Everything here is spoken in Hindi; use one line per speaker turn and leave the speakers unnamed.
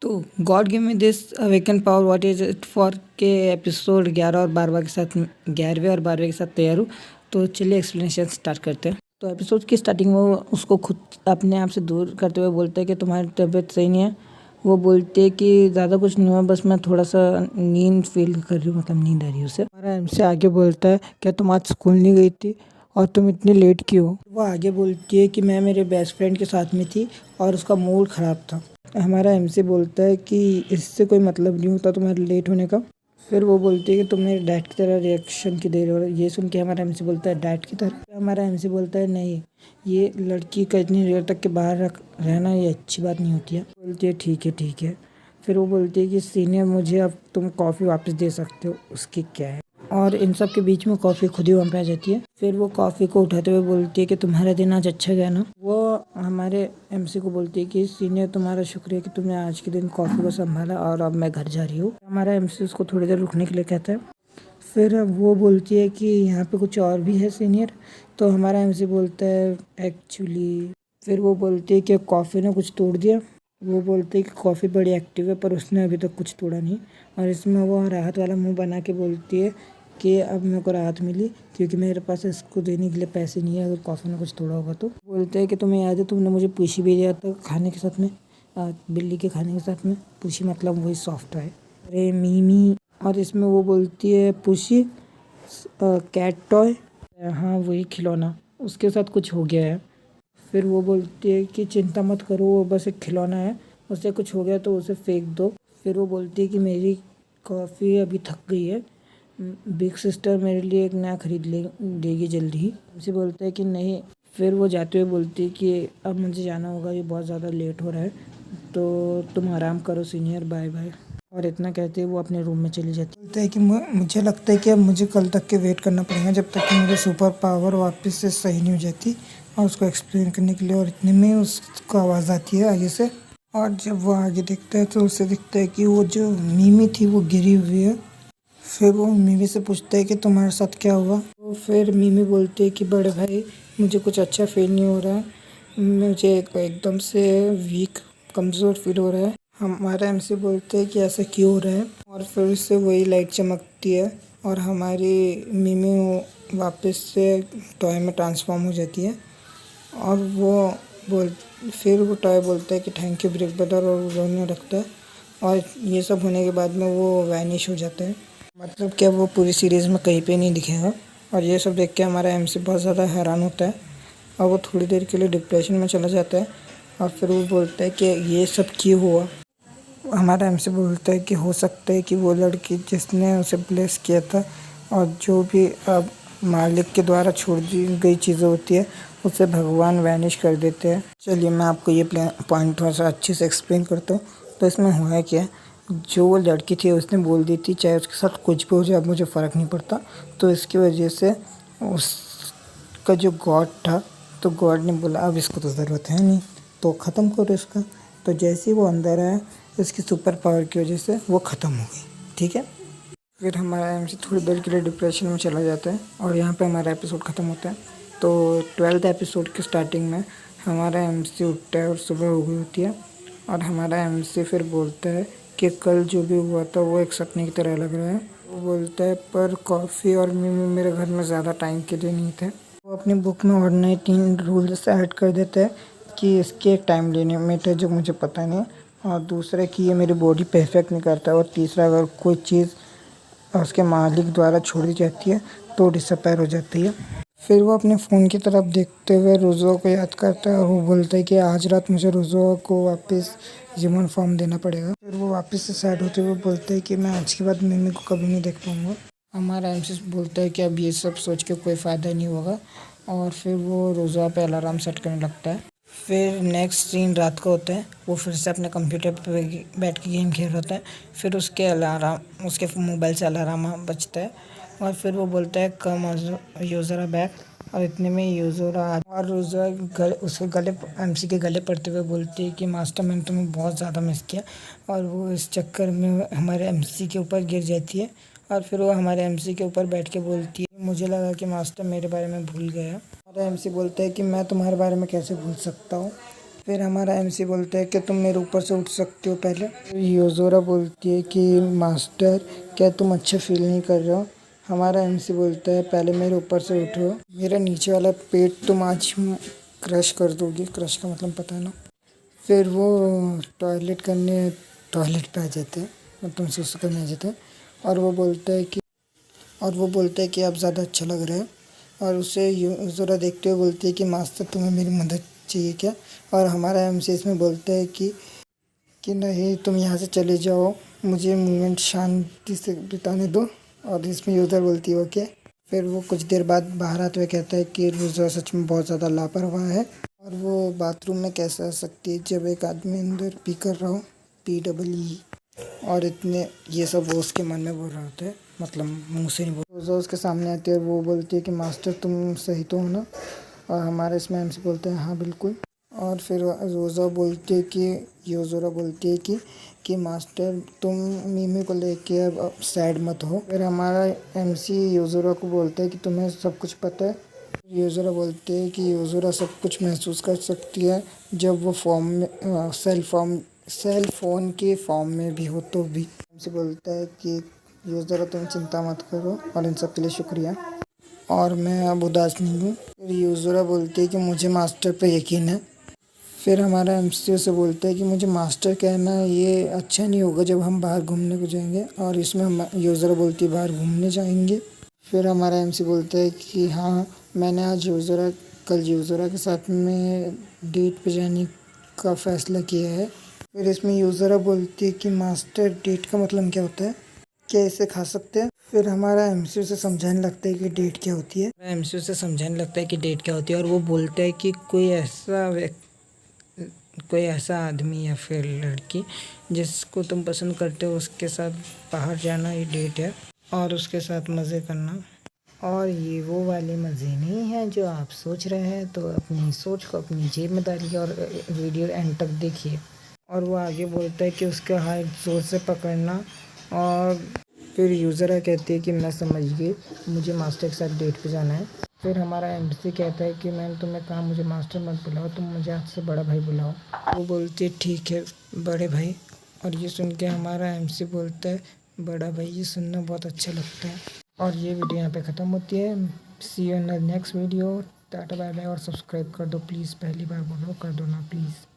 तो God give me this awaken power what is it for के एपिसोड 11 और 12 के साथ 11वें और 12वें के साथ तैयार हूँ। तो चलिए एक्सप्लेनेशन स्टार्ट करते हैं। तो एपिसोड की स्टार्टिंग में वो उसको खुद अपने आप से दूर करते हुए बोलते हैं कि तुम्हारी तबीयत सही नहीं है। वो बोलते हैं कि ज़्यादा कुछ नहीं हुआ, बस मैं थोड़ा सा नींद फील कर रही हूँ, मतलब नींद आ रही है उसे। हमारा हमसे आगे बोलता है क्या तुम आज स्कूल नहीं गई थी और तुम इतनी लेट क्यों हो। वो आगे बोलती है कि मैं मेरे बेस्ट फ्रेंड के साथ में थी और उसका मूड ख़राब था। हमारा एमसी बोलता है कि इससे कोई मतलब नहीं होता तुम्हारे लेट होने का। फिर वो बोलती है कि तुम मेरे डैड की तरह रिएक्शन की दे रहे हो। ये सुन के हमारा एमसी बोलता है डैड की तरह। हमारा एमसी बोलता है नहीं, ये लड़की का इतनी देर तक के बाहर रहना ये अच्छी बात नहीं होती है। बोलती है ठीक है ठीक है। फिर वो बोलती है कि सीनियर मुझे अब तुम कॉफ़ी वापस दे सकते हो, उसकी क्या है। और इन सब के बीच में कॉफ़ी खुद ही वहाँ पे आ जाती है। फिर वो कॉफ़ी को उठाते हुए बोलती है कि तुम्हारा दिन आज अच्छा गया ना। वो हमारे एमसी को बोलती है कि सीनियर तुम्हारा शुक्रिया कि तुमने आज के दिन कॉफ़ी को संभाला और अब मैं घर जा रही हूँ। हमारा एमसी उसको थोड़ी देर रुकने के लिए कहता है। फिर वो बोलती है कि यहाँ पे कुछ और भी है सीनियर। तो हमारा एमसी बोलता है एक्चुअली। फिर वो बोलती है कि कॉफ़ी ने कुछ तोड़ दिया। वो बोलते हैं कि कॉफ़ी बड़ी एक्टिव है पर उसने अभी तक कुछ तोड़ा नहीं। और इसमें वो राहत वाला मुंह बना के बोलती है कि अब मेरे को राहत मिली क्योंकि मेरे पास इसको देने के लिए पैसे नहीं है अगर कॉफ़ी ने कुछ तोड़ा होगा तो। बोलते हैं कि तुम्हें याद है तुमने मुझे पूछी भी दिया था खाने के साथ में, बिल्ली के खाने के साथ में। पूछी मतलब वही सॉफ्ट है, अरे मीमी। और इसमें वो बोलती है पूछी कैट टॉय, हाँ वही खिलौना, उसके साथ कुछ हो गया है। फिर वो बोलती है कि चिंता मत करो, वो बस एक खिलौना है, उससे कुछ हो गया तो उसे फेंक दो। फिर वो बोलती है कि मेरी कॉफ़ी अभी थक गई है, बिग सिस्टर मेरे लिए एक नया खरीद देगी जल्दी ही। उसे बोलता है कि नहीं। फिर वो जाते हुए बोलती है कि अब मुझे जाना होगा, ये बहुत ज़्यादा लेट हो रहा है, तो तुम आराम करो सीनियर, बाय बाय। और इतना कहते हुए वो अपने रूम में चली जाती है। बोलता है कि मुझे लगता है कि अब मुझे कल तक के वेट करना पड़ेगा जब तक कि मेरी सुपर पावर वापस से सही नहीं हो जाती। और उसको एक्सप्लेन करने के लिए, और इतने में उसको आवाज़ आती है आगे से। और जब वो आगे देखता है तो उसे दिखता है कि वो जो मीमी थी वो गिरी हुई है। फिर वो मीमी से पूछता है कि तुम्हारे साथ क्या हुआ। तो फिर मीमी बोलती है कि बड़े भाई मुझे कुछ अच्छा फील नहीं हो रहा है, मुझे एकदम से वीक कमज़ोर फील हो रहा है। हमारा एमसी बोलते हैं कि ऐसा क्यों हो रहा है। और फिर उससे वही लाइट चमकती है और हमारी मीमी वापस से टॉय में ट्रांसफॉर्म हो जाती है। और फिर वो टॉय बोलता है कि थैंक यू ब्रिक ब्रदर, और वो रोने लगता है। और ये सब होने के बाद में वो वैनिश हो जाता है, मतलब क्या वो पूरी सीरीज़ में कहीं पे नहीं दिखेगा। और ये सब देख के हमारा एमसी बहुत ज़्यादा हैरान होता है और वो थोड़ी देर के लिए डिप्रेशन में चला जाता है। और फिर वो बोलता है कि ये सब क्यों हुआ। हमारा एमसी बोलता है कि हो सकता है कि वो लड़की जिसने उसे ब्लेस किया था और जो भी अब मालिक के द्वारा छोड़ दी गई चीज़ें होती है उसे भगवान वैनिश कर देते हैं। चलिए मैं आपको ये पॉइंट थोड़ा सा अच्छे से एक्सप्लेन करता हूँ। तो इसमें हुआ क्या, जो वो लड़की थी उसने बोल दी थी चाहे उसके साथ कुछ भी हो जाए अब मुझे फ़र्क नहीं पड़ता। तो इसकी वजह से उसका जो गॉड था, तो गॉड ने बोला अब इसको तो ज़रूरत है नहीं तो ख़त्म करो इसका। तो जैसे ही वो अंदर आया इसकी सुपर पावर की वजह से वो ख़त्म हो गई, ठीक है। फिर हमारा एमसी थोड़ी देर के लिए डिप्रेशन में चला जाता है और यहाँ पे हमारा एपिसोड ख़त्म होता है। तो 12th एपिसोड की स्टार्टिंग में हमारा एमसी उठता है और सुबह हो गई होती है। और हमारा एमसी फिर बोलता है कि कल जो भी हुआ था वो एक सपने की तरह लग रहा है। वो बोलता है पर कॉफ़ी और मीमी मेरे घर में ज़्यादा टाइम के लिए नहीं थे। वो अपनी बुक में और नए 3 रूल्स ऐड कर देता है कि इसके एक टाइम लिमिट है जो मुझे पता नहीं, और दूसरा कि ये मेरी बॉडी परफेक्ट नहीं करता, और तीसरा अगर कोई चीज़ उसके मालिक द्वारा छोड़ी जाती है तो डिसअपेयर हो जाती है। फिर वो अपने फ़ोन की तरफ देखते हुए रुजुआ को याद करता है और वो बोलता है कि आज रात मुझे रुजुआ को वापस ह्यूमन फॉर्म देना पड़ेगा। फिर वो वापस से सैड होते हुए बोलता है कि मैं आज के बाद मिमी को कभी नहीं देख पाऊँगा। हमारा एमसी बोलता है कि अब ये सब सोच के कोई फ़ायदा नहीं होगा, और फिर वो रुजुआ पे अलार्म सेट करने लगता है। फिर नेक्स्ट सीन रात को होता है, वो फिर से अपने कंप्यूटर पे बैठ के गेम खेल रहा होता है। फिर उसके मोबाइल से अलार्म बजता है और फिर वो बोलता है कम यूज़र बैक। और इतने में यूज़र और यूज़र उसके गले एमसी के गले पड़ते हुए बोलती है कि मास्टर मैंने तुम्हें बहुत ज़्यादा मिस किया। और वो इस चक्कर में हमारे एमसी के ऊपर गिर जाती है और फिर वो हमारे एमसी के ऊपर बैठ के बोलती है मुझे लगा कि मास्टर मेरे बारे में भूल गया। हमारा एमसी बोलता है कि मैं तुम्हारे बारे में कैसे भूल सकता हूँ। फिर हमारा एमसी बोलता है कि तुम मेरे ऊपर से उठ सकते हो पहले। योजोरा बोलती है कि मास्टर क्या तुम अच्छा फील नहीं कर रहे हो। हमारा एमसी बोलता है पहले मेरे ऊपर से उठो, मेरा नीचे वाला पेट तुम आज क्रश कर दोगे। क्रश का मतलब पता है ना। फिर वो टॉयलेट पे आ जाते हैं, मतलब सुसु करने आ जाते हैं। और वो बोलता है कि आप ज़्यादा अच्छा लग रहा है। और उसे ज़रा देखते हुए बोलती है कि मास्टर तुम्हें मेरी मदद चाहिए क्या। और हमारा एमसी इसमें बोलता है कि नहीं तुम यहाँ से चले जाओ, मुझे मोमेंट शांति से बिताने दो। और इसमें यूज़र बोलती है ओके। फिर वो कुछ देर बाद बाहर आते हुए कहता है कि यूज़र सच में बहुत ज़्यादा लापरवाह है। और वो बाथरूम में कैसे आ सकती है जब एक आदमी अंदर पी कर रहा हो, PWE। और इतने ये सब वो उसके मन में बोल रहे होते हैं, मतलब मुंह से नहीं बोल। रोज़ा उसके सामने आती है और वो बोलती है कि मास्टर तुम सही तो हो ना। और हमारे इसमें एमसी बोलते हैं हाँ बिल्कुल। और फिर रोज़ा बोलती है कि योजोरा बोलती है कि मास्टर तुम मीमी को लेके अब सैड मत हो। फिर हमारा एमसी योजोरा को बोलता है कि तुम्हें सब कुछ पता है। योजोरा बोलते हैं कि योजोरा सब कुछ महसूस कर सकती है जब वो सेल फोन के फॉर्म में भी हो तो भी। एमसी बोलता है कि योजोरा तुम चिंता मत करो और इन सब के लिए शुक्रिया, और मैं अब उदास नहीं हूँ। फिर योजोरा बोलती है कि मुझे मास्टर पे यकीन है। फिर हमारा एमसी से बोलता है कि मुझे मास्टर कहना ये अच्छा नहीं होगा जब हम बाहर घूमने को जाएंगे। और इसमें हम योजोरा बोलती है बाहर घूमने जाएंगे। फिर हमारा एमसी बोलता है कि हाँ मैंने आज कल योजोरा के साथ में डेट पे जाने का फ़ैसला किया है। फिर इसमें योजोरा बोलती है कि मास्टर डेट का मतलब क्या होता है, क्या इसे खा सकते हैं। फिर हमारा एमसी से समझाने लगता है कि डेट क्या होती है। एमसी से समझाने लगता है कि डेट क्या होती है। और वो बोलता है कि कोई ऐसा आदमी या फिर लड़की जिसको तुम पसंद करते हो उसके साथ बाहर जाना ये डेट है, और उसके साथ मज़े करना। और ये वो वाले मज़े नहीं हैं जो आप सोच रहे हैं। तो अपनी सोच को अपनी जेब में डालिए और वीडियो एंड तक देखिए। और वो आगे बोलता है कि उसका हाथ ज़ोर से पकड़ना। और फिर यूज़रा कहती है कि मैं समझ गई, मुझे मास्टर के साथ डेट पे जाना है। फिर हमारा एमसी कहता है कि मैंने तुम्हें कहा मुझे मास्टर मत बुलाओ, तुम मुझे आज से बड़ा भाई बुलाओ। वो बोलती है ठीक है बड़े भाई। और ये सुन के हमारा एमसी बोलता है बड़ा भाई, ये सुनना बहुत अच्छा लगता है। और ये वीडियो यहाँ पे ख़त्म होती है। See you in the next video. Tata bye bye. और सब्सक्राइब कर दो प्लीज़, पहली बार बोलो कर दो ना प्लीज़।